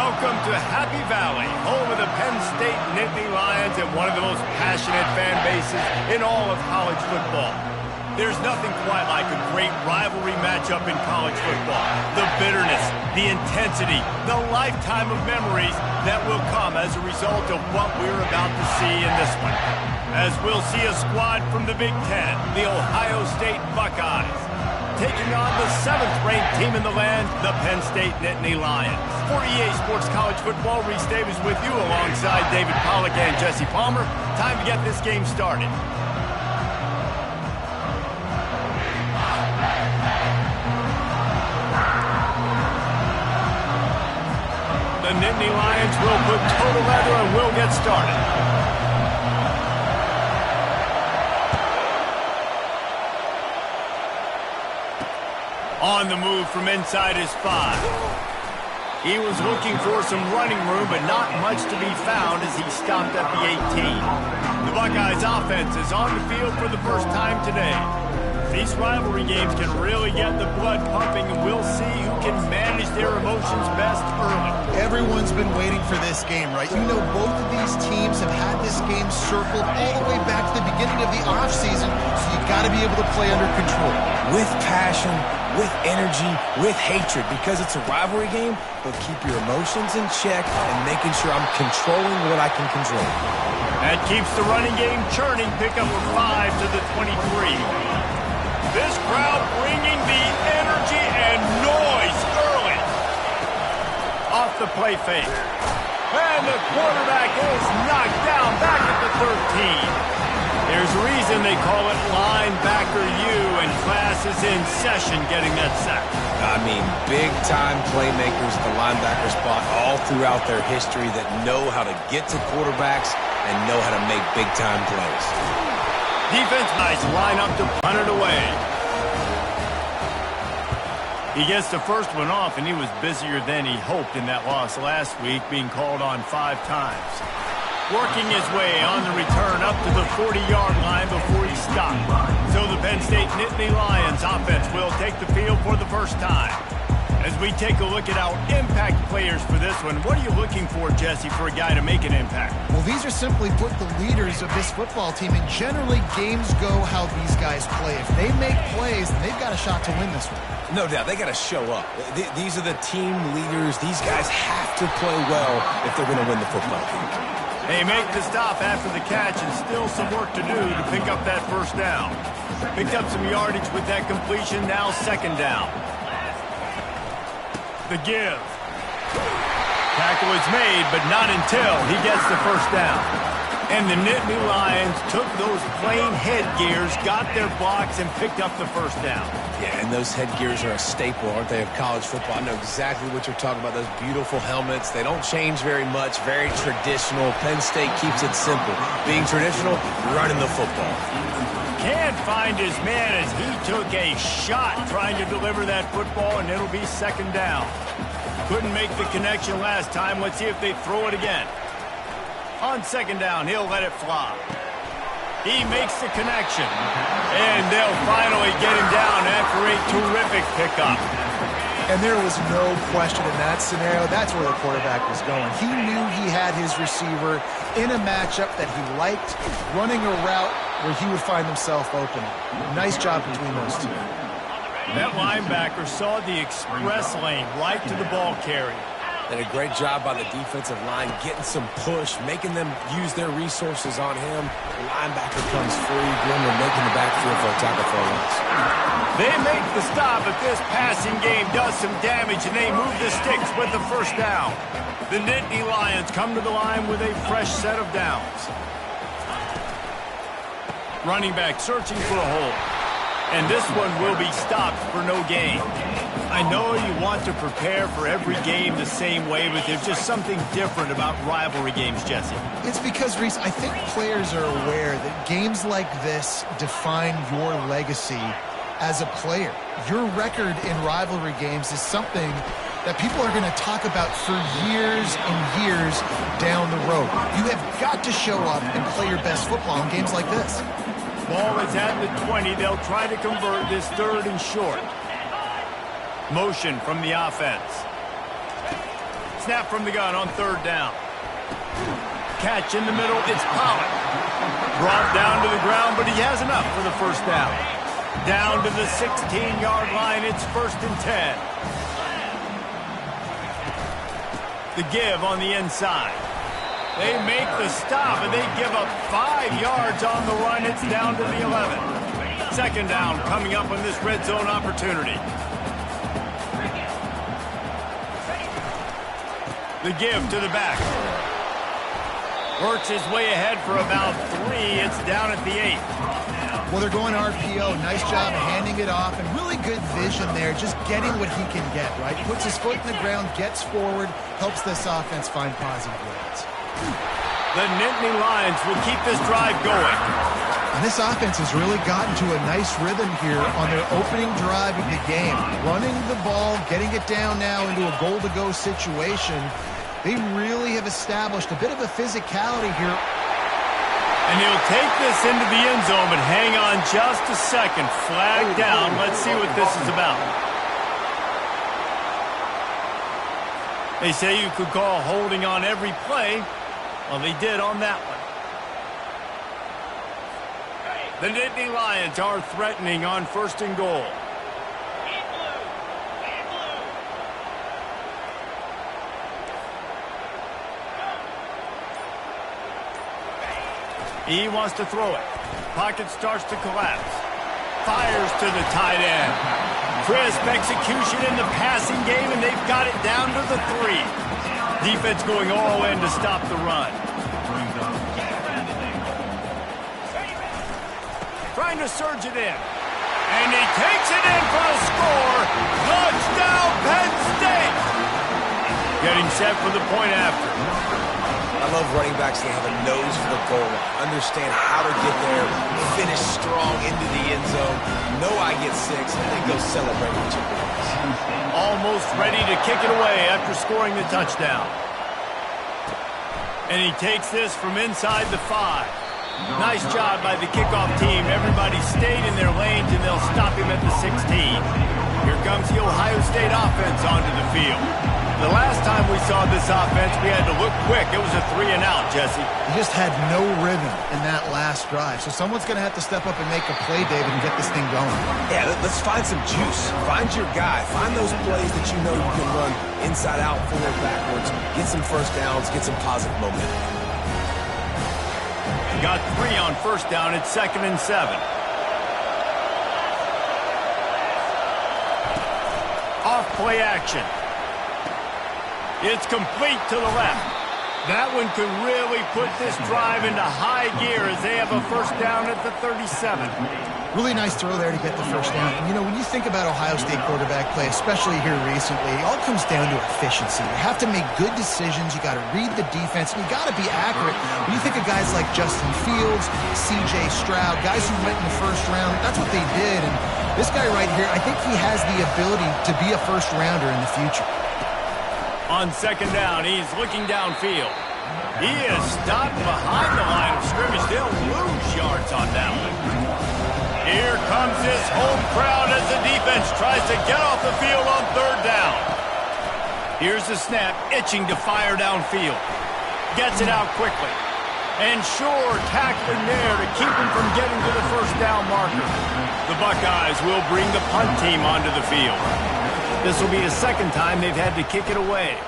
Welcome to Happy Valley, home of the Penn State Nittany Lions and one of the most passionate fan bases in all of college football. There's nothing quite like a great rivalry matchup in college football. The bitterness, the intensity, the lifetime of memories that will come as a result of what we're about to see in this one. As we'll see a squad from the Big Ten, the Ohio State Buckeyes, taking on the 7th-ranked team in the land, the Penn State Nittany Lions. For EA Sports College Football, Reese Davis with you alongside David Pollack and Jesse Palmer. Time to get this game started. The Nittany Lions will put total leather and will get started. On the move from inside his 5. He was looking for some running room, but not much to be found as he stopped at the 18. The Buckeyes offense is on the field for the first time today. These rivalry games can really get the blood pumping, and we'll see who can manage their emotions best early. Everyone's been waiting for this game, right? You know, both of these teams have had this game circled all the way back to the beginning of the offseason, so you got to be able to play under control. With passion, with energy, with hatred, because it's a rivalry game, but keep your emotions in check and making sure I'm controlling what I can control. That keeps the running game churning. Pick up a 5 to the 23. This crowd bringing the energy and noise early. Off the play fake. And the quarterback is knocked down back at the 13. There's a reason they call it linebacker U, and class is in session getting that sack. I mean, big-time playmakers at the linebacker spot all throughout their history that know how to get to quarterbacks and know how to make big-time plays. Defense guys line up to punt it away. He gets the first one off, and he was busier than he hoped in that loss last week, being called on 5 times. Working his way on the return up to the 40-yard line before he stopped. So the Penn State Nittany Lions offense will take the field for the first time. As we take a look at our impact players for this one, what are you looking for, Jesse, for a guy to make an impact? Well, these are simply put the leaders of this football team, and generally games go how these guys play. If they make plays, then they've got a shot to win this one. No doubt, they got to show up. These are the team leaders. These guys have to play well if they're going to win the football game. They make the stop after the catch, and still some work to do to pick up that first down. Picked up some yardage with that completion, now 2nd down. The give. Tackle is made, but not until he gets the first down. And the Nittany Lions took those plain headgears, got their blocks, and picked up the first down. Yeah, and those headgears are a staple, aren't they, of college football? I know exactly what you're talking about, those beautiful helmets. They don't change very much, very traditional. Penn State keeps it simple. Being traditional, running the football. Can't find his man as he took a shot trying to deliver that football, and it'll be 2nd down. Couldn't make the connection last time. Let's see if they throw it again. On 2nd down, he'll let it fly. He makes the connection. And they'll finally get him down after a terrific pickup. And there was no question in that scenario. That's where the quarterback was going. He knew he had his receiver in a matchup that he liked, running a route where he would find himself open. Nice job between those two. That linebacker saw the express lane right to the ball carrier. And a great job by the defensive line, getting some push, making them use their resources on him. The linebacker comes free, Grimmer making the backfield for a tackle for a loss. They make the stop, but this passing game does some damage, and they move the sticks with the first down. The Nittany Lions come to the line with a fresh set of downs. Running back searching for a hole. And this one will be stopped for no gain. I know you want to prepare for every game the same way, but there's just something different about rivalry games, Jesse. It's because, Reese, I think players are aware that games like this define your legacy as a player. Your record in rivalry games is something that people are going to talk about for years and years down the road. You have got to show up and play your best football in games like this. Ball is at the 20. They'll try to convert this 3rd and short. Motion from the offense. Snap from the gun on 3rd down. Catch in the middle, it's Pollard. Brought down to the ground, but he has enough for the 1st down. Down to the 16-yard line, it's 1st and 10. The give on the inside. They make the stop, and they give up 5 yards on the run. It's down to the 11. 2nd down coming up on this red zone opportunity. The give to the back. Works his way ahead for about 3. It's down at the 8. Well, they're going RPO. Nice job handing it off, and really good vision there, just getting what he can get, right? Puts his foot in the ground, gets forward, helps this offense find positive grades. The Nittany Lions will keep this drive going. And this offense has really gotten to a nice rhythm here on their opening drive of the game. Running the ball, getting it down now into a goal-to-go situation. They really have established a bit of a physicality here. And he'll take this into the end zone, but hang on just a second. Flag down. Let's see what this is about. They say you could call holding on every play. Well, they did on that one. The Nittany Lions are threatening on 1st and goal. He wants to throw it. Pocket starts to collapse. Fires to the tight end. Crisp execution in the passing game, and they've got it down to the 3. Defense going all in to stop the run. Trying to surge it in. And he takes it in for a score. Touchdown, Penn State! Getting set for the point after. I love running backs that have a nose for the goal line, understand how to get there, finish strong into the end zone, know I get 6, and then go celebrate with your boys. Almost ready to kick it away after scoring the touchdown. And he takes this from inside the 5. Nice job by the kickoff team. Everybody stayed in their lanes, and they'll stop him at the 16. Here comes the Ohio State offense onto the field. The last time we saw this offense, we had to look quick. It was a 3-and-out, Jesse. He just had no rhythm in that last drive. So someone's going to have to step up and make a play, David, and get this thing going. Yeah, let's find some juice. Find your guy. Find those plays that you know you can run inside out, forward, backwards. Get some 1st downs. Get some positive momentum. Got 3 on 1st down. It's 2nd and 7. Off play action. It's complete to the left. That one could really put this drive into high gear as they have a 1st down at the 37. Really nice throw there to get the 1st down. And, you know, when you think about Ohio State quarterback play, especially here recently, it all comes down to efficiency. You have to make good decisions. You got to read the defense, and you got to be accurate. When you think of guys like Justin Fields, C.J. Stroud, guys who went in the 1st round, that's what they did. And this guy right here, I think he has the ability to be a 1st rounder in the future. On 2nd down, he's looking downfield. He is stopped behind the line of scrimmage. They'll lose yards on that one. Here comes his home crowd as the defense tries to get off the field on 3rd down. Here's the snap, itching to fire downfield. Gets it out quickly. And sure, tackling there to keep him from getting to the 1st down marker. The Buckeyes will bring the punt team onto the field. This will be the 2nd time they've had to kick it away.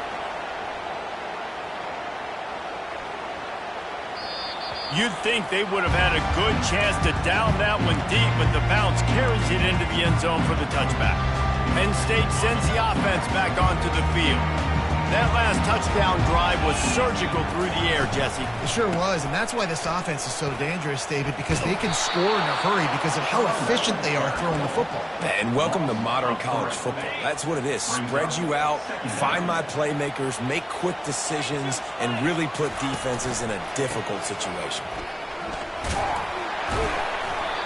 You'd think they would have had a good chance to down that one deep, but the bounce carries it into the end zone for the touchback. Penn State sends the offense back onto the field. That last touchdown drive was surgical through the air, Jesse. It sure was, and that's why this offense is so dangerous, David, because they can score in a hurry because of how efficient they are throwing the football. And welcome to modern college football. That's what it is. Spread you out, find my playmakers, make quick decisions, and really put defenses in a difficult situation.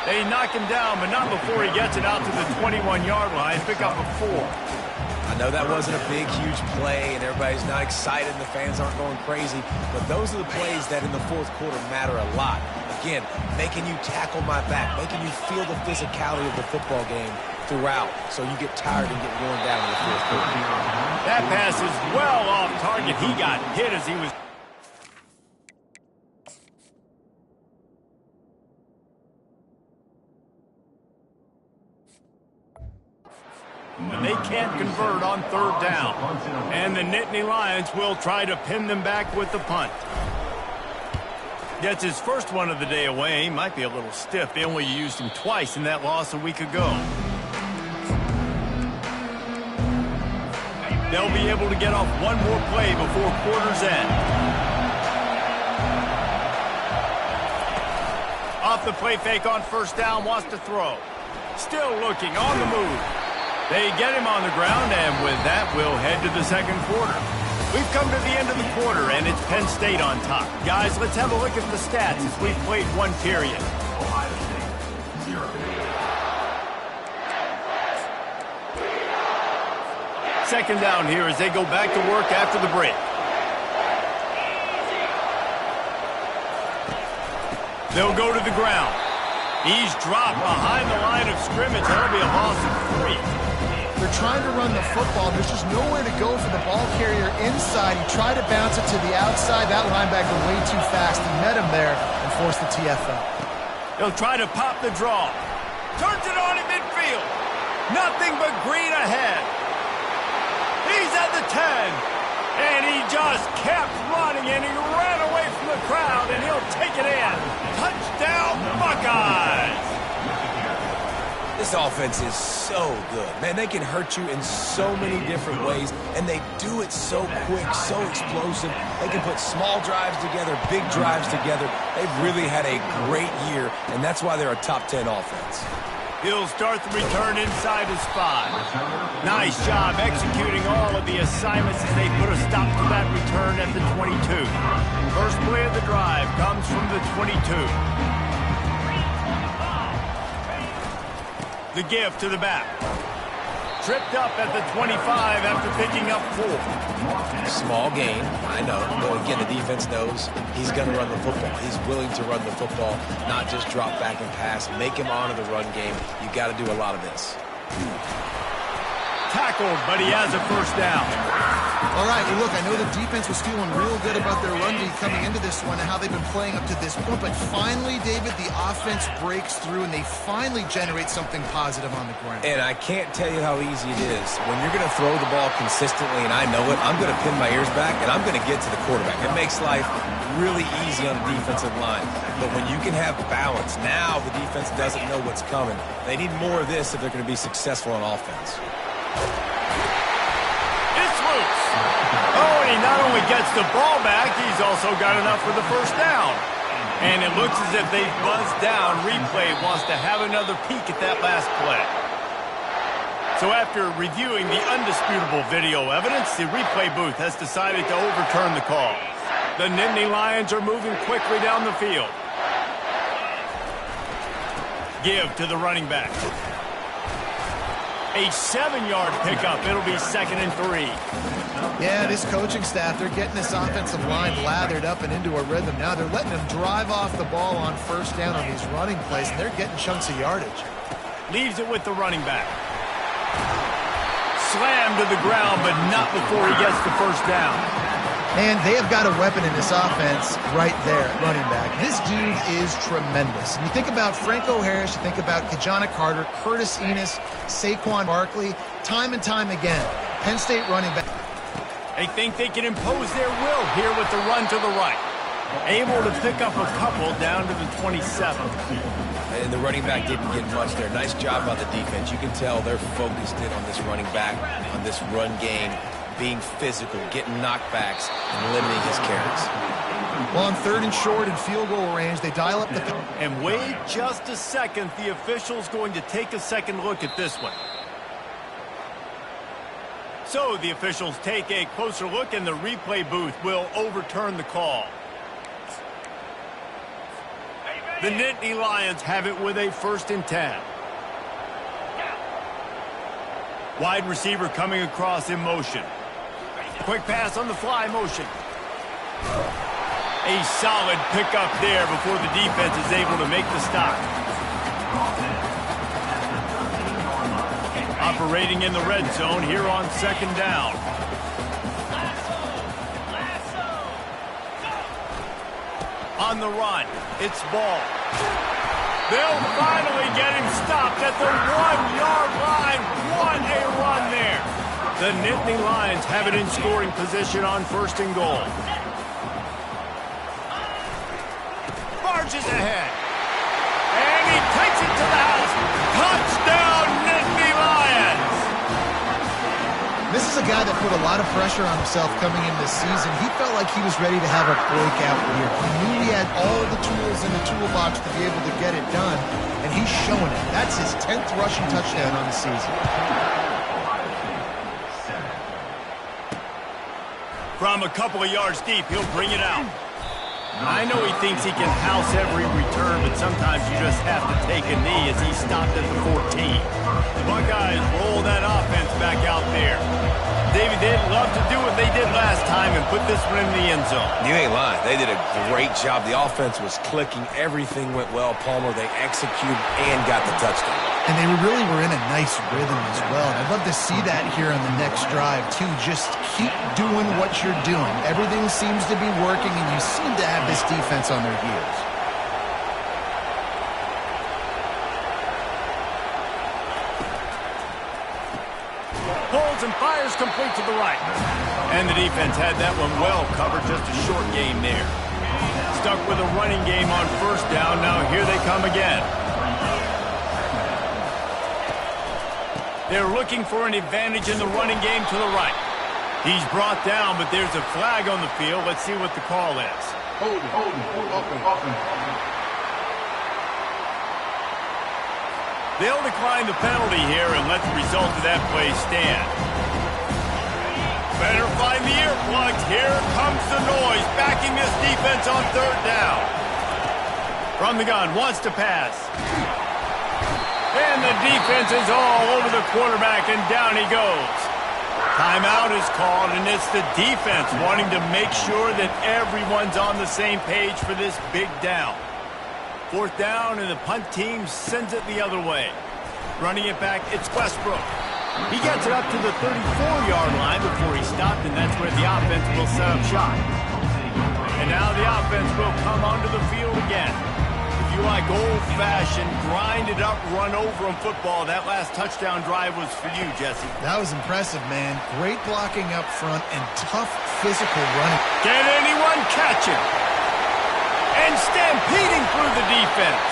They knock him down, but not before he gets it out to the 21-yard line. Pick up a 4. I know that wasn't a big, huge play, and everybody's not excited, and the fans aren't going crazy, but those are the plays that in the 4th quarter matter a lot. Again, making you tackle my back, making you feel the physicality of the football game throughout, so you get tired and get worn down in the 4th quarter. That pass is well off target. He got hit as he was... They can't convert on third down. And the Nittany Lions will try to pin them back with the punt. Gets his first one of the day away. Might be a little stiff. They only used him twice in that loss a week ago. They'll be able to get off one more play before quarter's end. Off the play fake on first down, wants to throw. Still looking, on the move. They get him on the ground, and with that, we'll head to the second quarter. We've come to the end of the quarter, and it's Penn State on top. Guys, let's have a look at the stats as we've played one period. Second down here as they go back to work after the break. They'll go to the ground. He's dropped behind the line of scrimmage. That'll be a loss of 3. They're trying to run the football. There's just nowhere to go for the ball carrier inside. He tried to bounce it to the outside. That linebacker way too fast. He met him there and forced the TFL. He'll try to pop the draw. Turns it on in midfield. Nothing but green ahead. He's at the 10. And he just kept running, and he ran away from the crowd, and he'll take it in. Touchdown, Buckeyes! This offense is so good. Man, they can hurt you in so many different ways, and they do it so quick, so explosive. They can put small drives together, big drives together. They've really had a great year, and that's why they're a top 10 offense. He'll start the return inside his 5. Nice job executing all of the assignments as they put a stop to that return at the 22. First play of the drive comes from the 22. The give to the back. Tripped up at the 25 after picking up 4. Small gain, I know. But again, the defense knows he's going to run the football. He's willing to run the football, not just drop back and pass. Make him honor the run game. You got to do a lot of this. Tackled, but he has a first down. All right, well, look, I know the defense was feeling real good about their run D coming into this one and how they've been playing up to this point, but finally, David, the offense breaks through and they finally generate something positive on the ground. And I can't tell you how easy it is. When you're going to throw the ball consistently, and I know it, I'm going to pin my ears back, and I'm going to get to the quarterback. It makes life really easy on the defensive line. But when you can have balance, now the defense doesn't know what's coming. They need more of this if they're going to be successful on offense. Oh, and he not only gets the ball back, he's also got enough for the first down. And it looks as if they've buzzed down. Replay wants to have another peek at that last play. So after reviewing the undisputable video evidence, the replay booth has decided to overturn the call. The Nittany Lions are moving quickly down the field. Give to the running back. A 7-yard pickup. It'll be 2nd and 3. Yeah, this coaching staff, they're getting this offensive line lathered up and into a rhythm. Now they're letting them drive off the ball on first down on these running plays, and they're getting chunks of yardage. Leaves it with the running back. Slammed to the ground, but not before he gets the first down. And they have got a weapon in this offense right there at running back. This dude is tremendous. And you think about Franco Harris, you think about Kajana Carter, Curtis Enos, Saquon Barkley, time and time again. Penn State running back. They think they can impose their will here with the run to the right. Able to pick up a couple down to the 27. And the running back didn't get much there. Nice job by the defense. You can tell they're focused in on this running back, on this run game, being physical, getting knockbacks, and limiting his carries. Well, on 3rd and short and field goal range, they dial up the... And wait just a second. The official's going to take a second look at this one. So the officials take a closer look, and the replay booth will overturn the call. The Nittany Lions have it with a 1st and 10. Wide receiver coming across in motion. Quick pass on the fly motion. A solid pickup there before the defense is able to make the stop. Operating in the red zone here on 2nd down. on the run. It's ball. They'll finally get him stopped at the 1-yard line. What a run there. The Nittany Lions have it in scoring position on 1st and goal. Marches ahead. And he takes it to the house. Touchdown, Nittany Lions. This is a guy that put a lot of pressure on himself coming into this season. He felt like he was ready to have a breakout year. He knew he had all the tools in the toolbox to be able to get it done, and he's showing it. That's his 10th rushing touchdown on the season. From a couple of yards deep, he'll bring it out. I know he thinks he can house every return, but sometimes you just have to take a knee as he stopped at the 14. The Buckeyes roll that offense back out there. David, they'd love to do what they did last time and put this one in the end zone. You ain't lying. They did a great job. The offense was clicking. Everything went well. Palmer, they executed and got the touchdown. And they really were in a nice rhythm as well. And I'd love to see that here on the next drive, too. Just keep doing what you're doing. Everything seems to be working, and you seem to have this defense on their heels. Holds and fires complete to the right. And the defense had that one well covered, just a short game there. Stuck with a running game on 1st down. Now here they come again. They're looking for an advantage in the running game to the right. He's brought down, but there's a flag on the field. Let's see what the call is. Hold it. They'll decline the penalty here and let the result of that play stand. Better find the earplugs. Here comes the noise, backing this defense on 3rd down. From the gun, wants to pass. And the defense is all over the quarterback, and down he goes. Timeout is called, and it's the defense wanting to make sure that everyone's on the same page for this big down. 4th down, and the punt team sends it the other way. Running it back, it's Westbrook. He gets it up to the 34-yard line before he stopped, and that's where the offense will set up shop. And now the offense will come onto the field again. If you like old-fashioned, grind-it-up, run-over-'em football, that last touchdown drive was for you, Jesse. That was impressive, man. Great blocking up front and tough physical running. Can anyone catch him? And stampeding through the defense.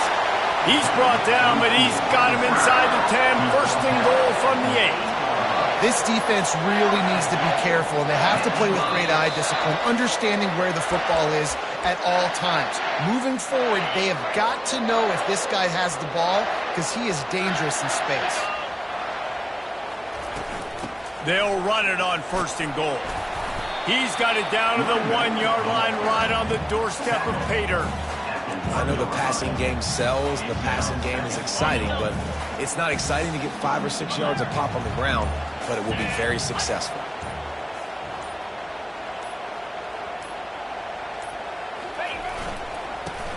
He's brought down, but he's got him inside the 10, 1st and goal from the 8. This defense really needs to be careful, and they have to play with great eye discipline, understanding where the football is at all times. Moving forward, they have got to know if this guy has the ball, because he is dangerous in space. They'll run it on 1st and goal. He's got it down to the 1-yard line right on the doorstep of Pater. I know the passing game sells. The passing game is exciting, but it's not exciting to get 5 or 6 yards of pop on the ground, but it will be very successful.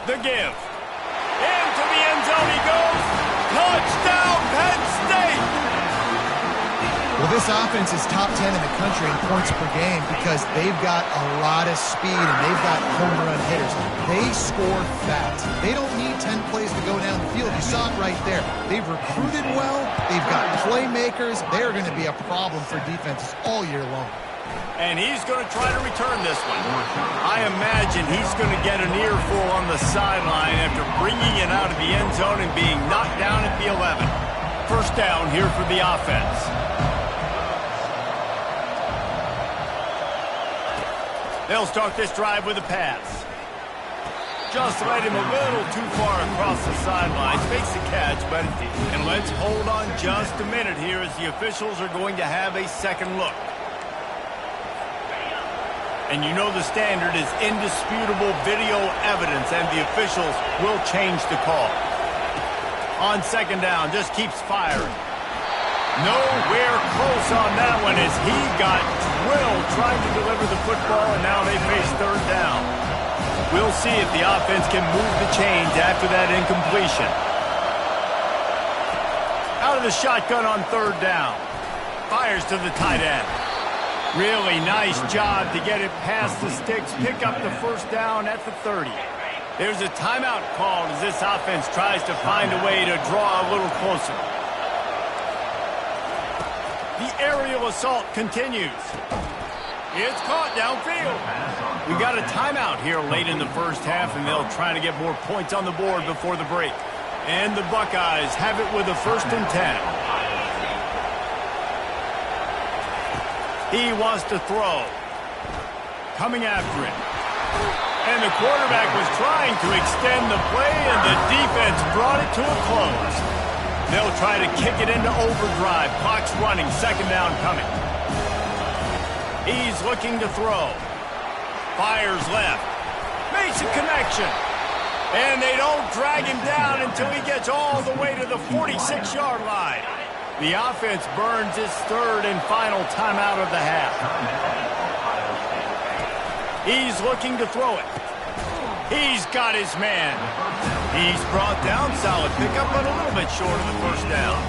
The give. Into the end zone he goes. Touchdown, Penn State! Well, this offense is top 10 in the country in points per game because they've got a lot of speed and they've got home run hitters. They score fast. They don't need 10 plays to go down the field. You saw it right there. They've recruited well. They've got playmakers. They're going to be a problem for defenses all year long. And he's going to try to return this one. I imagine he's going to get an earful on the sideline after bringing it out of the end zone and being knocked down at the 11. 1st down here for the offense. They'll start this drive with a pass. Just led him a little too far across the sidelines. Makes the catch, but and let's hold on just a minute here as the officials are going to have a second look. And you know the standard is indisputable video evidence, and the officials will change the call. On 2nd down, just keeps firing. Nowhere close on that one as he got drilled trying to deliver the football, and now they face 3rd down. We'll see if the offense can move the chains after that incompletion. Out of the shotgun on 3rd down. Fires to the tight end. Really nice job to get it past the sticks, pick up the 1st down at the 30. There's a timeout called as this offense tries to find a way to draw a little closer. The aerial assault continues. It's caught downfield. We got a timeout here late in the first half, and they'll try to get more points on the board before the break. And the Buckeyes have it with a 1st and 10. He wants to throw. Coming after it. And the quarterback was trying to extend the play, and the defense brought it to a close. They'll try to kick it into overdrive. Clock's running. 2nd down coming. He's looking to throw. Fires left. Makes a connection. And they don't drag him down until he gets all the way to the 46-yard line. The offense burns its 3rd and final timeout of the half. He's looking to throw it. He's got his man. He's brought down. Solid pickup, but a little bit short of the 1st down.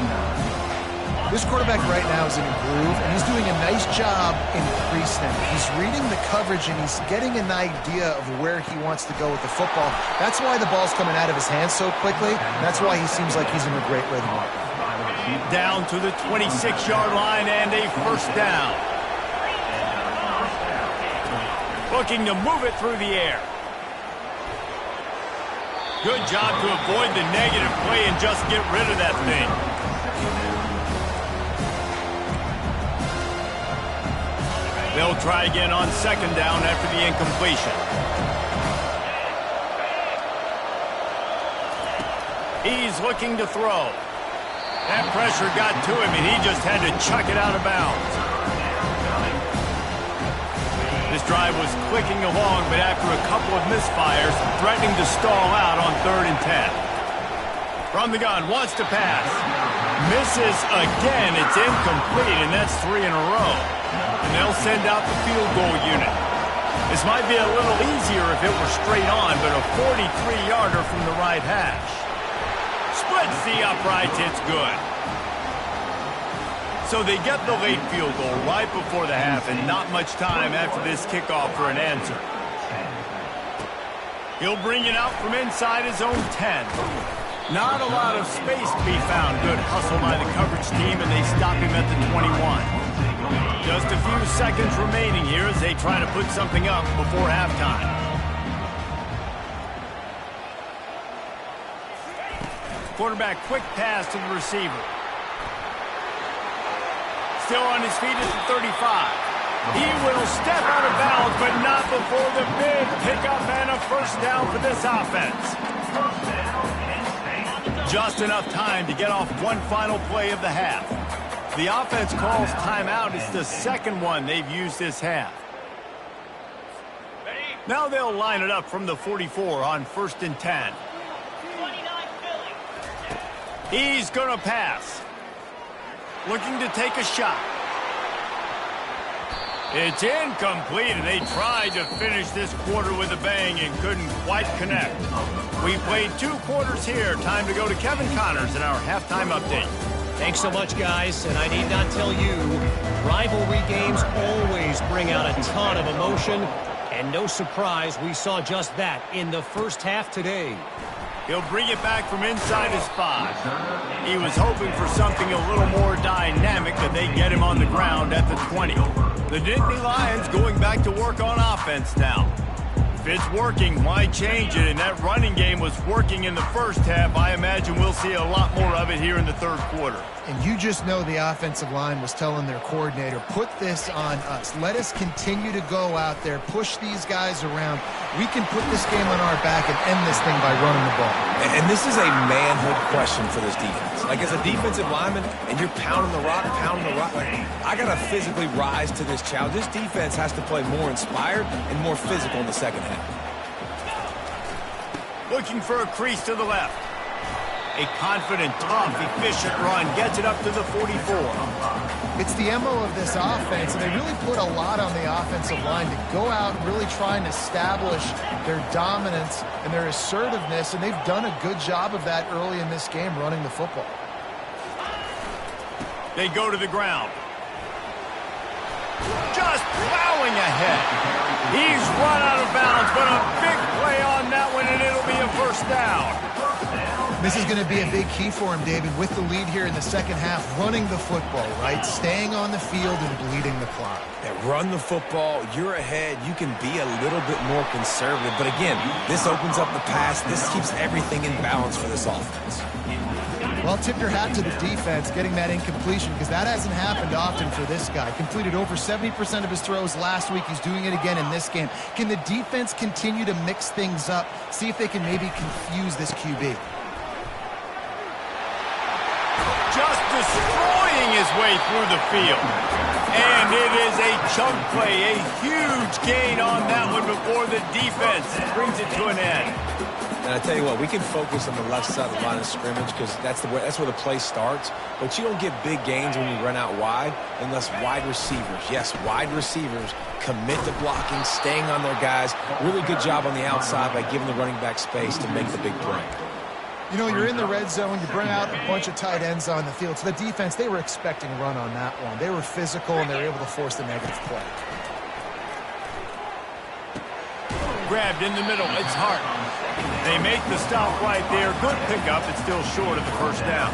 This quarterback right now is in a groove, and he's doing a nice job increasing it. He's reading the coverage, and he's getting an idea of where he wants to go with the football. That's why the ball's coming out of his hands so quickly. That's why he seems like he's in a great rhythm. Down to the 26-yard line and a 1st down. Looking to move it through the air. Good job to avoid the negative play and just get rid of that thing. They'll try again on 2nd down after the incompletion. He's looking to throw. That pressure got to him, and he just had to chuck it out of bounds. This drive was clicking along, but after a couple of misfires, threatening to stall out on 3rd and 10. From the gun, wants to pass. Misses again. It's incomplete, and that's 3 in a row. And they'll send out the field goal unit. This might be a little easier if it were straight on, but a 43-yarder from the right hash. Splits the uprights. It's good. So they get the late field goal right before the half, and not much time after this kickoff for an answer. He'll bring it out from inside his own 10. Not a lot of space to be found. Good hustle by the coverage team, and they stop him at the 21. Just a few seconds remaining here as they try to put something up before halftime. Quarterback quick pass to the receiver. Still on his feet at the 35. He will step out of bounds, but not before the big pickup and a 1st down for this offense. Just enough time to get off one final play of the half. The offense calls timeout. It's the 2nd one they've used this half. Now they'll line it up from the 44 on 1st and 10. He's going to pass. Looking to take a shot. It's incomplete, and they tried to finish this quarter with a bang and couldn't quite connect. We played 2 quarters here. Time to go to Kevin Connors in our halftime update. Thanks so much, guys, and I need not tell you, rivalry games always bring out a ton of emotion, and no surprise we saw just that in the first half today. He'll bring it back from inside his 5. He was hoping for something a little more dynamic, but they get him on the ground at the 20. The Nittany Lions going back to work on offense now. If it's working, why change it? And that running game was working in the first half. I imagine we'll see a lot more of it here in the 3rd quarter. And you just know the offensive line was telling their coordinator, put this on us. Let us continue to go out there, push these guys around. We can put this game on our back and end this thing by running the ball. And this is a manhood question for this defense. Like, as a defensive lineman, and you're pounding the rock, like, I got to physically rise to this challenge. This defense has to play more inspired and more physical in the 2nd half. Looking for a crease to the left. A confident, tough, efficient run gets it up to the 44. It's the MO of this offense, and they really put a lot on the offensive line to go out and really try and establish their dominance and their assertiveness, and they've done a good job of that early in this game running the football. They go to the ground. Just plowing ahead. He's run out of bounds, but a big play on that one, and it'll be a first down. This is going to be a big key for him, David, with the lead here in the second half, running the football, right? Staying on the field and bleeding the clock. Yeah, run the football. You're ahead. You can be a little bit more conservative. But again, this opens up the pass. This keeps everything in balance for this offense. Well, tip your hat to the defense getting that incompletion, because that hasn't happened often for this guy. Completed over 70% of his throws last week. He's doing it again in this game. Can the defense continue to mix things up, see if they can maybe confuse this QB? Just destroying his way through the field. And it is a chunk play, a huge gain on that one before the defense brings it to an end. And I tell you what, we can focus on the left side of the line of scrimmage because that's where the play starts. But you don't get big gains when you run out wide unless wide receivers, yes, wide receivers, commit to blocking, staying on their guys. Really good job on the outside by giving the running back space to make the big play. You know, you're in the red zone, you bring out a bunch of tight ends on the field. So the defense, they were expecting a run on that one. They were physical, and they were able to force the negative play. Grabbed in the middle, it's Hart. They make the stop right there. Good pickup, it's still short of the first down.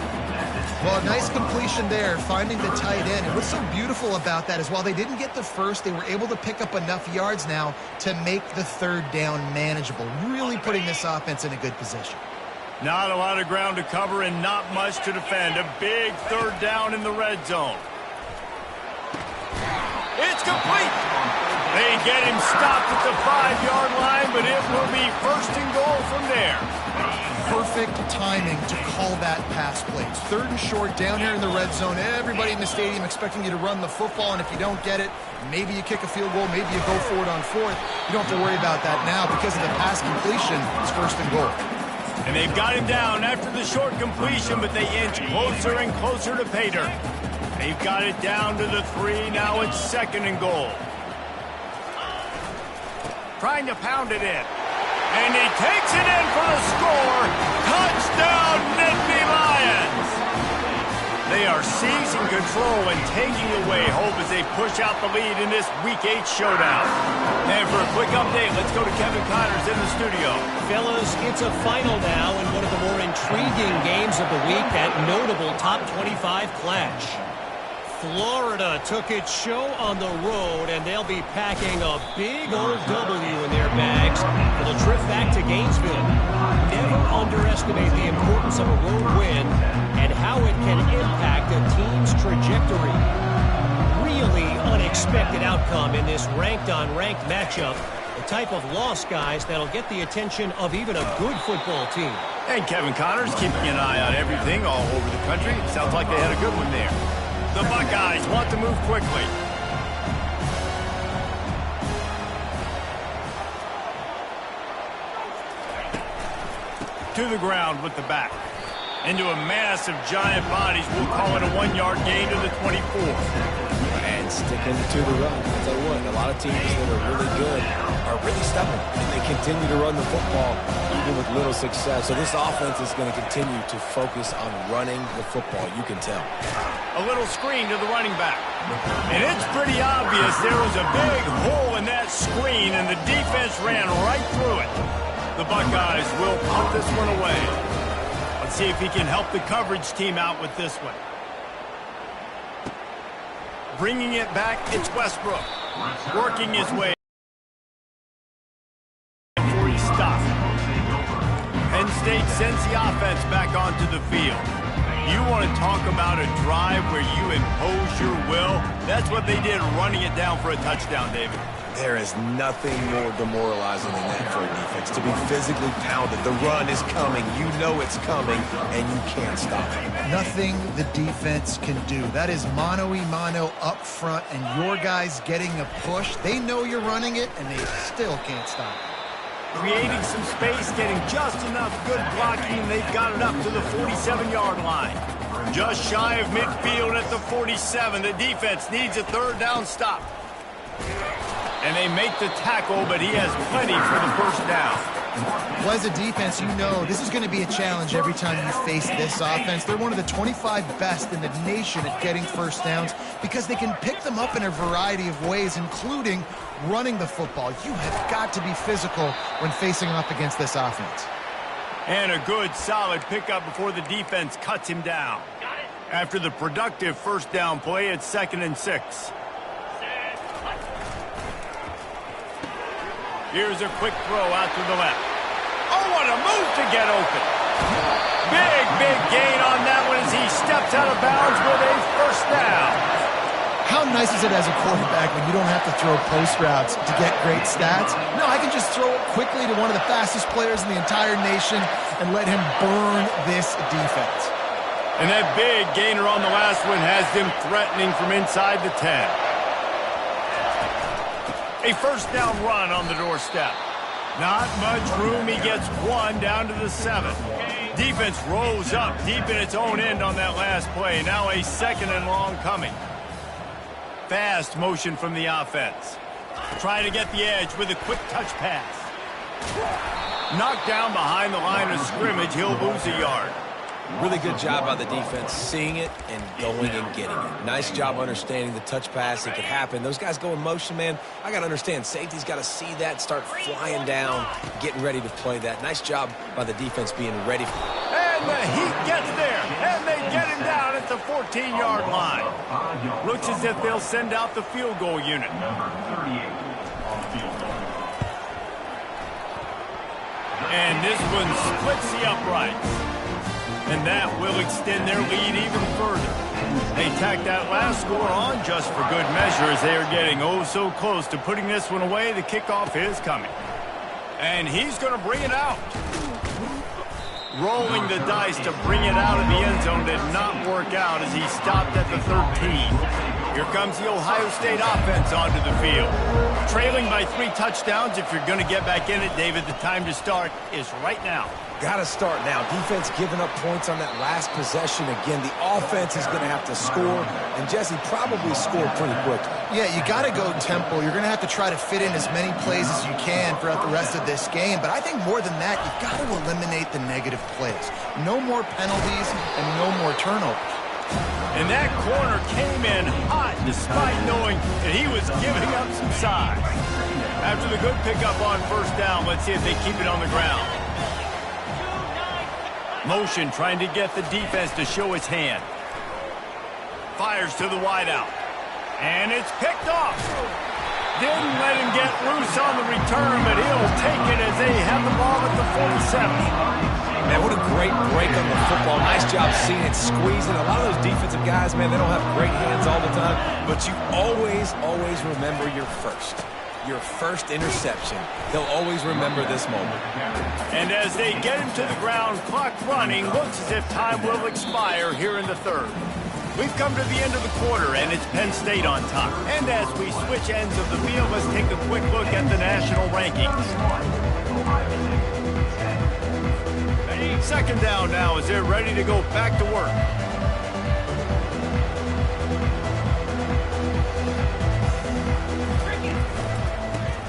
Well, a nice completion there, finding the tight end. And what's so beautiful about that is while they didn't get the first, they were able to pick up enough yards now to make the third down manageable, really putting this offense in a good position. Not a lot of ground to cover and not much to defend. A big third down in the red zone. It's complete. They get him stopped at the 5-yard line, but it will be first and goal from there. Perfect timing to call that pass play. It's third and short down here in the red zone. Everybody in the stadium expecting you to run the football, and if you don't get it, maybe you kick a field goal, maybe you go for it on fourth. You don't have to worry about that now because of the pass completion. It's first and goal. And they've got him down after the short completion, but they inch closer and closer to pay dirt. They've got it down to the 3. Now it's second and goal. Trying to pound it in. And he takes it in for the score. Touchdown, Nittany Lions! They are seizing control and taking away hope as they push out the lead in this Week 8 showdown. And for a quick update, let's go to Kevin Connors in the studio. Fellas, it's a final now in one of the more intriguing games of the week, that notable top 25 clash. Florida took its show on the road, and they'll be packing a big old W in their bags for the trip back to Gainesville. Never underestimate the importance of a road win and how it can impact a team's trajectory. Really unexpected outcome in this ranked-on-ranked matchup. The type of loss, guys, that'll get the attention of even a good football team. And Kevin Connors keeping an eye on everything all over the country. Sounds like they had a good one there. The Buckeyes want to move quickly. To the ground with the back. Into a mass of giant bodies. We'll call it a 1-yard gain to the 24. And sticking to the run. I'll tell you what, a lot of teams that are really good are really stubborn, and they continue to run the football even with little success. So this offense is going to continue to focus on running the football. You can tell. A little screen to the running back. And it's pretty obvious there was a big hole in that screen, and the defense ran right through it. The Buckeyes will pump this one away. Let's see if he can help the coverage team out with this one. Bringing it back, it's Westbrook. Working his way before he stopped. Penn State sends the offense back onto the field. You want to talk about a drive where you impose your will? That's what they did, running it down for a touchdown, David. There is nothing more demoralizing than that for a defense. To be physically pounded. The run is coming. You know it's coming, and you can't stop it. Nothing the defense can do. That is mano-a-mano up front, and your guys getting a push. They know you're running it, and they still can't stop it. Creating some space, getting just enough good blocking, and they've got it up to the 47-yard line. Just shy of midfield at the 47. The defense needs a third down stop. And they make the tackle, but he has plenty for the first down. Well, as a defense, you know this is going to be a challenge every time you face this offense. They're one of the 25 best in the nation at getting first downs because they can pick them up in a variety of ways, including running the football. You have got to be physical when facing off against this offense. And a good, solid pickup before the defense cuts him down. After the productive first down play, it's 2nd and 6. Here's a quick throw out to the left. Oh, what a move to get open. Big gain on that one as he steps out of bounds with a first down. How nice is it as a quarterback when you don't have to throw post routes to get great stats? No, I can just throw it quickly to one of the fastest players in the entire nation and let him burn this defense. And that big gainer on the last one has them threatening from inside the 10. A first down run on the doorstep. Not much room. He gets one down to the 7. Defense rolls up deep in its own end on that last play. Now a 2nd and long coming. Fast motion from the offense. Trying to get the edge with a quick touch pass. Knocked down behind the line of scrimmage. He'll lose a yard. Really good job by the defense seeing it and going and getting it. Nice job understanding the touch pass. It could happen. Those guys go in motion, man. I got to understand. Safety's got to see that, start flying down, getting ready to play that. Nice job by the defense being ready. And the Heat gets there, and they get him down at the 14-yard line. Looks as if they'll send out the field goal unit. And this one splits the uprights. And that will extend their lead even further. They tack that last score on just for good measure as they are getting oh so close to putting this one away. The kickoff is coming. And he's going to bring it out. Rolling the dice to bring it out of the end zone did not work out as he stopped at the 13. Here comes the Ohio State offense onto the field. Trailing by 3 touchdowns. If you're going to get back in it, David, the time to start is right now. Got to start now. Defense giving up points on that last possession. Again, the offense is going to have to score, and Jesse probably scored pretty quickly. Yeah, you got to go tempo. You're going to have to try to fit in as many plays as you can throughout the rest of this game. But I think more than that, you've got to eliminate the negative plays. No more penalties and no more turnovers. And that corner came in hot despite knowing that he was giving up some size. After the good pickup on first down, let's see if they keep it on the ground. Motion trying to get the defense to show its hand. Fires to the wideout. And it's picked off. Didn't let him get loose on the return, but he'll take it as they have the ball at the 47. Man, what a great break on the football. Nice job seeing it, squeezing. A lot of those defensive guys, man, they don't have great hands all the time, but you always remember your first. Your first interception. They'll always remember this moment. And as they get him to the ground, clock running, looks as if time will expire here in the 3rd. We've come to the end of the quarter, and it's Penn State on top. And as we switch ends of the field, let's take a quick look at the national rankings. 2nd down now as they're ready to go back to work.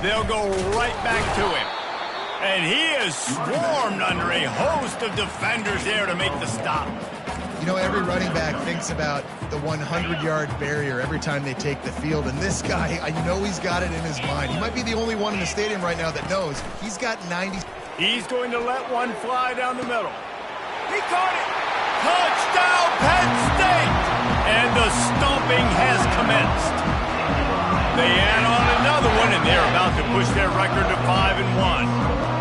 They'll go right back to him. And he is swarmed under a host of defenders there to make the stop. You know, every running back thinks about the 100-yard barrier every time they take the field. And this guy, I know he's got it in his mind. He might be the only one in the stadium right now that knows he's got 90. He's going to let one fly down the middle. He caught it. Touchdown, Penn State. And the stomping has commenced. They add on another one, and they're about to push their record to 5-1.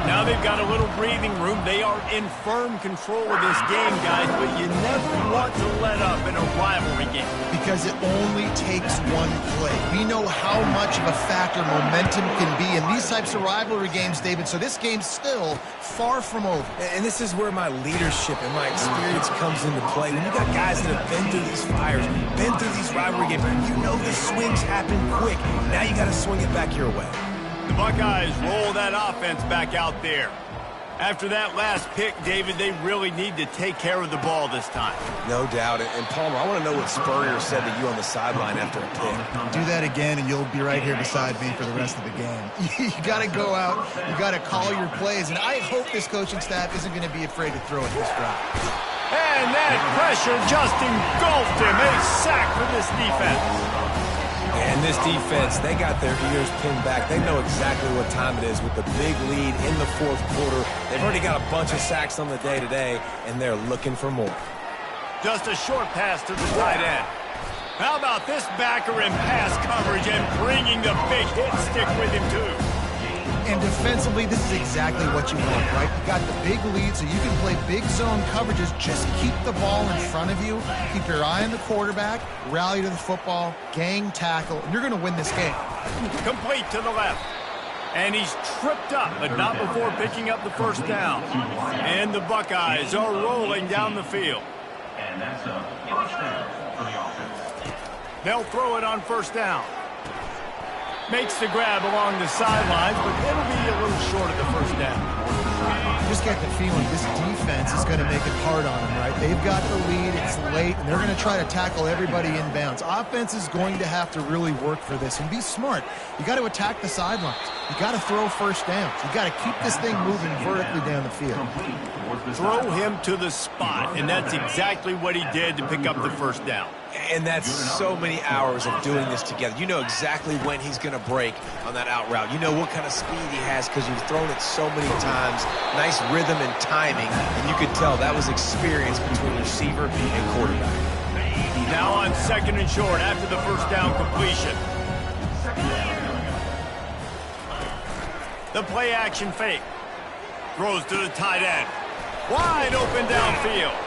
Now they've got a little breathing room. They are in firm control of this game, guys, but you never want to let up in a rivalry game. Because it only takes one play. We know how much of a factor momentum can be in these types of rivalry games, David, so this game's still far from over. And this is where my leadership and my experience comes into play. When you got guys that have been through these fires, been through these rivalry games, you know the swings happen quick. Now you got to swing it back your way. The Buckeyes roll that offense back out there. After that last pick, David, they really need to take care of the ball this time. No doubt. And Palmer, I want to know what Spurrier said to you on the sideline after a pick. Do that again, and you'll be right here beside me for the rest of the game. You got to go out. You got to call your plays, and I hope this coaching staff isn't going to be afraid to throw it this drive. And that pressure just engulfed him. A sack for this defense. And this defense, they got their ears pinned back. They know exactly what time it is with the big lead in the fourth quarter. They've already got a bunch of sacks on the day today, and they're looking for more. Just a short pass to the tight end. How about this backer in pass coverage and bringing the big hit stick with him, too? And defensively, this is exactly what you want, right? You got the big lead, so you can play big zone coverages. Just keep the ball in front of you. Keep your eye on the quarterback. Rally to the football. Gang tackle. And you're going to win this game. Complete to the left. And he's tripped up, but not before picking up the first down. And the Buckeyes are rolling down the field. And that's a first down for the offense. They'll throw it on first down. Makes the grab along the sidelines, but it'll be a little short of the first down. Just get the feeling this defense is going to make it hard on them, right? They've got the lead, it's late, and they're going to try to tackle everybody inbounds. Offense is going to have to really work for this and be smart. You got to attack the sidelines. You got to throw first downs. You got to keep this thing moving vertically down the field. Throw him to the spot, and that's exactly what he did to pick up the first down. And that's so many hours of doing this together. You know exactly when he's going to break on that out route. You know what kind of speed he has because you've thrown it so many times. Nice rhythm and timing, and you could tell that was experience between receiver and quarterback. Now on second and short after the first down completion. The play action fake. Throws to the tight end. Wide open downfield.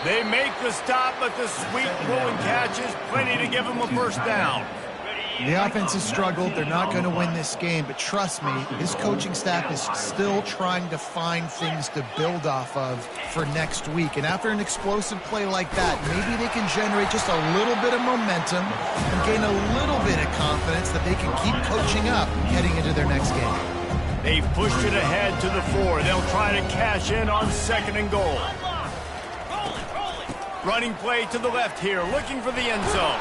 They make the stop, but the sweet throwing catch is plenty to give them a first down. The offense has struggled. They're not going to win this game, but trust me, this coaching staff is still trying to find things to build off of for next week. And after an explosive play like that, maybe they can generate just a little bit of momentum and gain a little bit of confidence that they can keep coaching up heading into their next game. They've pushed it ahead to the 4. They'll try to cash in on second and goal. Running play to the left here, looking for the end zone.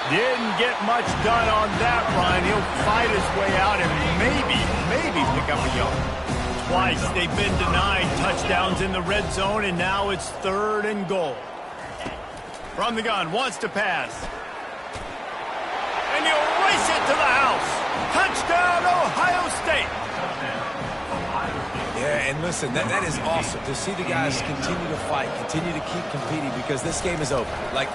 Didn't get much done on that run. He'll fight his way out and maybe pick up a yard. Twice they've been denied touchdowns in the red zone, and now it's third and goal. From the gun, wants to pass. And he'll race it to the house. Touchdown, Ohio State. Yeah, and listen, that is awesome to see the guys continue to fight, continue to keep competing because this game is over. Like,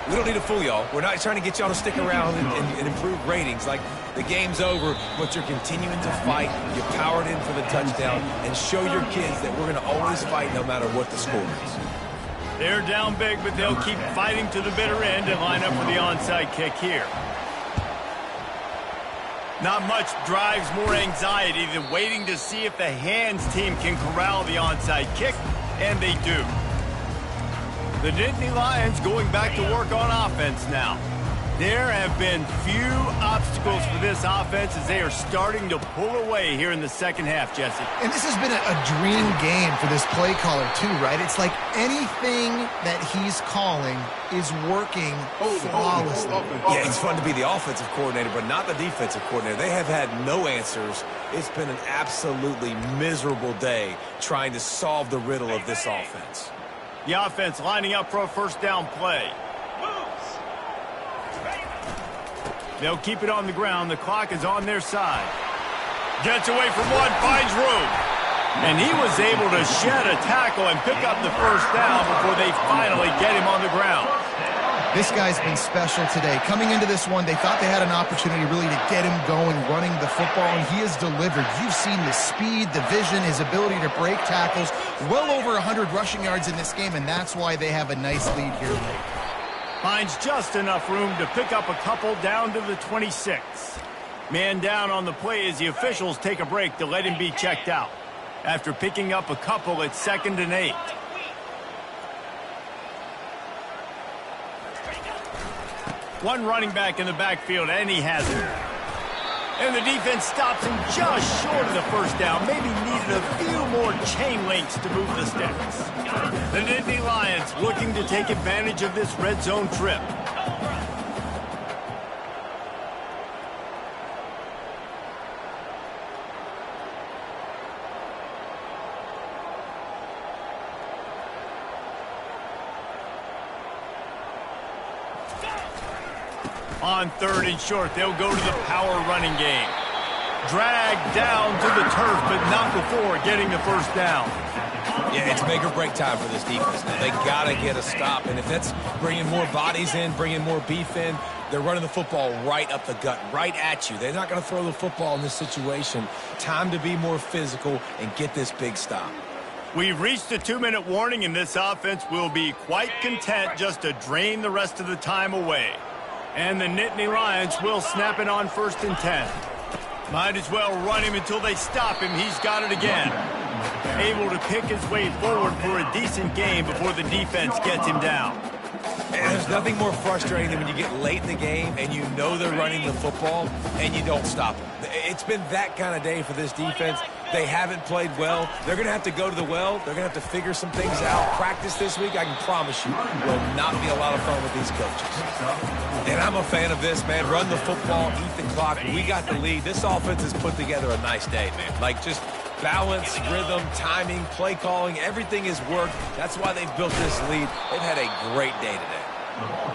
we don't need to fool y'all. We're not trying to get y'all to stick around and improve ratings. Like, the game's over, but you're continuing to fight. You powered in for the touchdown and show your kids that we're going to always fight no matter what the score is. They're down big, but they'll keep fighting to the bitter end and line up for the onside kick here. Not much drives more anxiety than waiting to see if the hands team can corral the onside kick, and they do. The Nittany Lions going back to work on offense now. There have been few obstacles for this offense as they are starting to pull away here in the second half, Jesse. And this has been a dream game for this play caller too, right? It's like anything that he's calling is working flawlessly. Yeah, it's fun to be the offensive coordinator, but not the defensive coordinator. They have had no answers. It's been an absolutely miserable day trying to solve the riddle of this offense. The offense lining up for a first down play. They'll keep it on the ground. The clock is on their side. Gets away from one, finds room. And he was able to shed a tackle and pick up the first down before they finally get him on the ground. This guy's been special today. Coming into this one, they thought they had an opportunity really to get him going, running the football, and he has delivered. You've seen the speed, the vision, his ability to break tackles. Well over 100 rushing yards in this game, and that's why they have a nice lead here late. Finds just enough room to pick up a couple down to the 26. Man down on the play as the officials take a break to let him be checked out. After picking up a couple at 2nd and 8. One running back in the backfield, and he has it. And the defense stops him just short of the first down. Maybe needed a few more chain links to move the sticks. The Nittany Lions looking to take advantage of this red zone trip. On 3rd and short, they'll go to the power running game. Dragged down to the turf, but not before getting the first down. Yeah, it's make or break time for this defense now. They got to get a stop, and if that's bringing more bodies in, bringing more beef in, they're running the football right up the gut, right at you. They're not going to throw the football in this situation. Time to be more physical and get this big stop. We've reached the 2-minute warning, and this offense will be quite content just to drain the rest of the time away. And the Nittany Lions will snap it on 1st and 10. Might as well run him until they stop him. He's got it again. Able to pick his way forward for a decent game before the defense gets him down. And there's nothing more frustrating than when you get late in the game and you know they're running the football and you don't stop them. It's been that kind of day for this defense. They haven't played well. They're going to have to go to the well. They're going to have to figure some things out. Practice this week, I can promise you, will not be a lot of fun with these coaches. And I'm a fan of this, man. Run the football, eat the clock. We got the lead. This offense has put together a nice day, man. Like, just balance, rhythm, timing, play calling, everything has worked. That's why they've built this lead. They've had a great day today.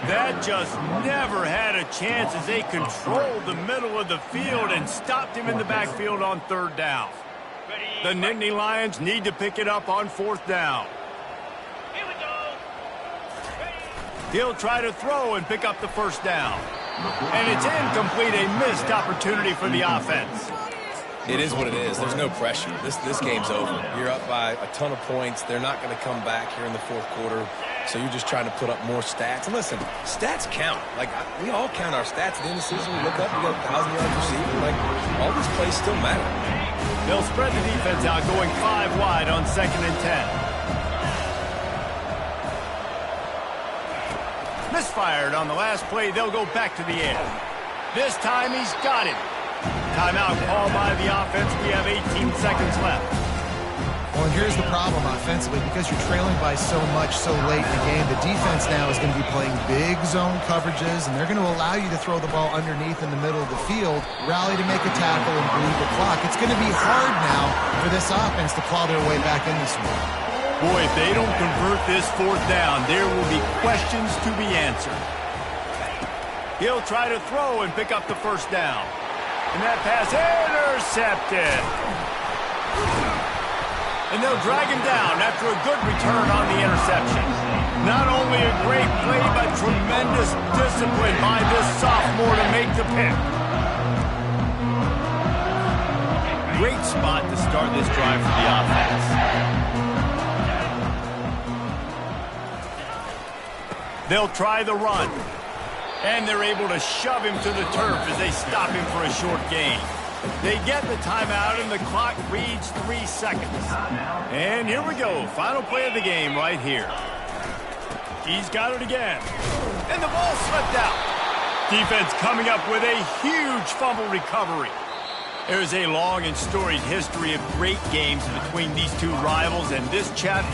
That just never had a chance as they controlled the middle of the field and stopped him in the backfield on 3rd down. The Nittany Lions need to pick it up on 4th down. He'll try to throw and pick up the first down. And it's incomplete, a missed opportunity for the offense. It is what it is. There's no pressure. This game's over. You're up by a ton of points. They're not going to come back here in the 4th quarter. So you're just trying to put up more stats. And listen, stats count. Like, we all count our stats at the end of the season. We look up, we got 1,000 yards receiving. Like, all these plays still matter. They'll spread the defense out, going 5 wide on 2nd and 10. Misfired on the last play. They'll go back to the air. This time he's got it. Timeout called by the offense. We have 18 seconds left. Well, and here's the problem offensively. Because you're trailing by so much so late in the game, the defense now is going to be playing big zone coverages, and they're going to allow you to throw the ball underneath in the middle of the field, rally to make a tackle, and bleed the clock. It's going to be hard now for this offense to claw their way back in this one. Boy, if they don't convert this 4th down, there will be questions to be answered. He'll try to throw and pick up the first down. And that pass intercepted. And they'll drag him down after a good return on the interception. Not only a great play, but tremendous discipline by this sophomore to make the pick. Great spot to start this drive for the offense. They'll try the run. And they're able to shove him to the turf as they stop him for a short gain. They get the timeout, and the clock reads 3 seconds. And here we go. Final play of the game right here. He's got it again. And the ball slipped out. Defense coming up with a huge fumble recovery. There's a long and storied history of great games between these two rivals, and this chapter